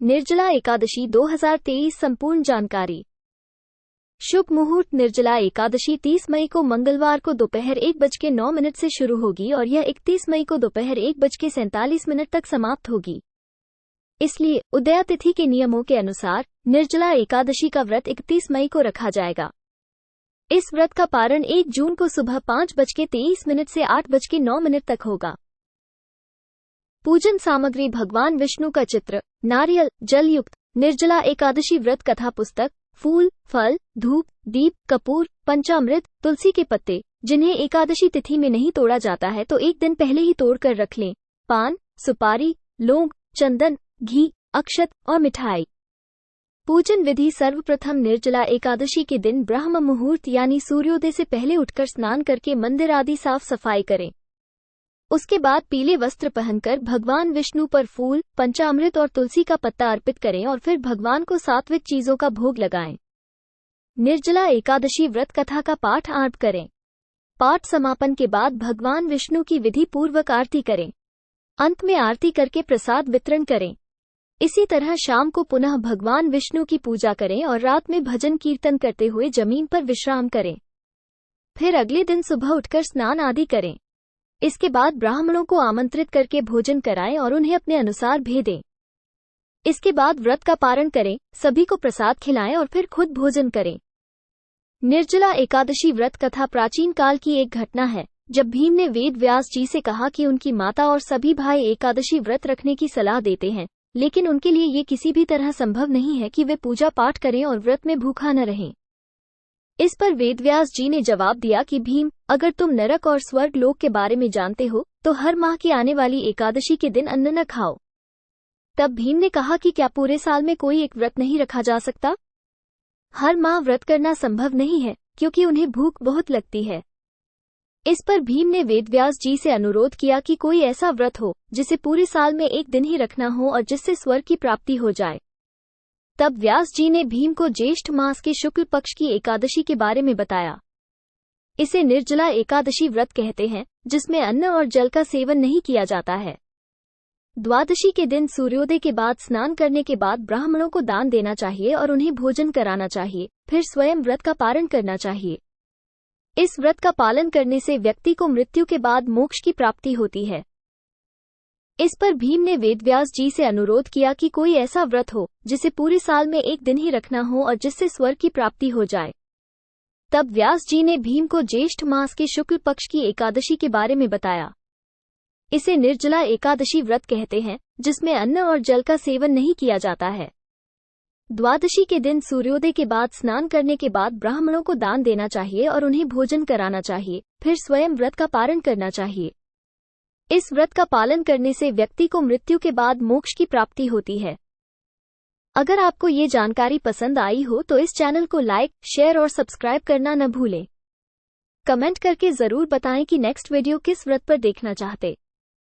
निर्जला एकादशी 2023 संपूर्ण जानकारी। शुभ मुहूर्त। निर्जला एकादशी 30 मई को मंगलवार को दोपहर 1:09 से शुरू होगी और यह 31 मई को दोपहर 1:47 तक समाप्त होगी। इसलिए उदया तिथि के नियमों के अनुसार निर्जला एकादशी का व्रत 31 मई को रखा जाएगा। इस व्रत का पारण 1 जून को सुबह 5:23 से 8:09 तक होगा। पूजन सामग्री: भगवान विष्णु का चित्र, नारियल, जल युक्त निर्जला एकादशी व्रत कथा पुस्तक, फूल, फल, धूप, दीप, कपूर, पंचामृत, तुलसी के पत्ते, जिन्हें एकादशी तिथि में नहीं तोड़ा जाता है तो एक दिन पहले ही तोड़ कर रख लें, पान, सुपारी, लौंग, चंदन, घी, अक्षत और मिठाई। पूजन विधि: सर्वप्रथम निर्जला एकादशी के दिन ब्रह्म मुहूर्त यानी सूर्योदय से पहले उठकर स्नान करके मंदिर आदि साफ सफाई करें। उसके बाद पीले वस्त्र पहनकर भगवान विष्णु पर फूल, पंचामृत और तुलसी का पत्ता अर्पित करें और फिर भगवान को सात्विक चीजों का भोग लगाएं। निर्जला एकादशी व्रत कथा का पाठ आरंभ करें। पाठ समापन के बाद भगवान विष्णु की विधि पूर्वक आरती करें। अंत में आरती करके प्रसाद वितरण करें। इसी तरह शाम को पुनः भगवान विष्णु की पूजा करें और रात में भजन कीर्तन करते हुए जमीन पर विश्राम करें। फिर अगले दिन सुबह उठकर स्नान आदि करें। इसके बाद ब्राह्मणों को आमंत्रित करके भोजन कराएं और उन्हें अपने अनुसार भेदें। इसके बाद व्रत का पारण करें, सभी को प्रसाद खिलाएं और फिर खुद भोजन करें। निर्जला एकादशी व्रत कथा प्राचीन काल की एक घटना है, जब भीम ने वेद व्यास जी से कहा कि उनकी माता और सभी भाई एकादशी व्रत रखने की सलाह देते हैं, लेकिन उनके लिए ये किसी भी तरह संभव नहीं है कि वे पूजा पाठ करें और व्रत में भूखा न रहें। इस पर वेदव्यास जी ने जवाब दिया कि भीम, अगर तुम नरक और स्वर्ग लोक के बारे में जानते हो तो हर माह की आने वाली एकादशी के दिन अन्न न खाओ। तब भीम ने कहा कि क्या पूरे साल में कोई एक व्रत नहीं रखा जा सकता? हर माह व्रत करना संभव नहीं है क्योंकि उन्हें भूख बहुत लगती है। इस पर भीम ने वेदव्यास जी से अनुरोध किया कि कोई ऐसा व्रत हो जिसे पूरे साल में एक दिन ही रखना हो और जिससे स्वर्ग की प्राप्ति हो जाए। तब व्यास जी ने भीम को ज्येष्ठ मास के शुक्ल पक्ष की एकादशी के बारे में बताया। इसे निर्जला एकादशी व्रत कहते हैं, जिसमें अन्न और जल का सेवन नहीं किया जाता है। द्वादशी के दिन सूर्योदय के बाद स्नान करने के बाद ब्राह्मणों को दान देना चाहिए और उन्हें भोजन कराना चाहिए, फिर स्वयं व्रत का पारण करना चाहिए। इस व्रत का पालन करने से व्यक्ति को मृत्यु के बाद मोक्ष की प्राप्ति होती है। इस पर भीम ने वेदव्यास जी से अनुरोध किया कि कोई ऐसा व्रत हो जिसे पूरे साल में एक दिन ही रखना हो और जिससे स्वर्ग की प्राप्ति हो जाए। तब व्यास जी ने भीम को ज्येष्ठ मास के शुक्ल पक्ष की एकादशी के बारे में बताया। इसे निर्जला एकादशी व्रत कहते हैं, जिसमें अन्न और जल का सेवन नहीं किया जाता है। द्वादशी के दिन सूर्योदय के बाद स्नान करने के बाद ब्राह्मणों को दान देना चाहिए और उन्हें भोजन कराना चाहिए, फिर स्वयं व्रत का पारण करना चाहिए। इस व्रत का पालन करने से व्यक्ति को मृत्यु के बाद मोक्ष की प्राप्ति होती है। अगर आपको ये जानकारी पसंद आई हो तो इस चैनल को लाइक, शेयर और सब्सक्राइब करना न भूलें। कमेंट करके जरूर बताएं कि नेक्स्ट वीडियो किस व्रत पर देखना चाहते।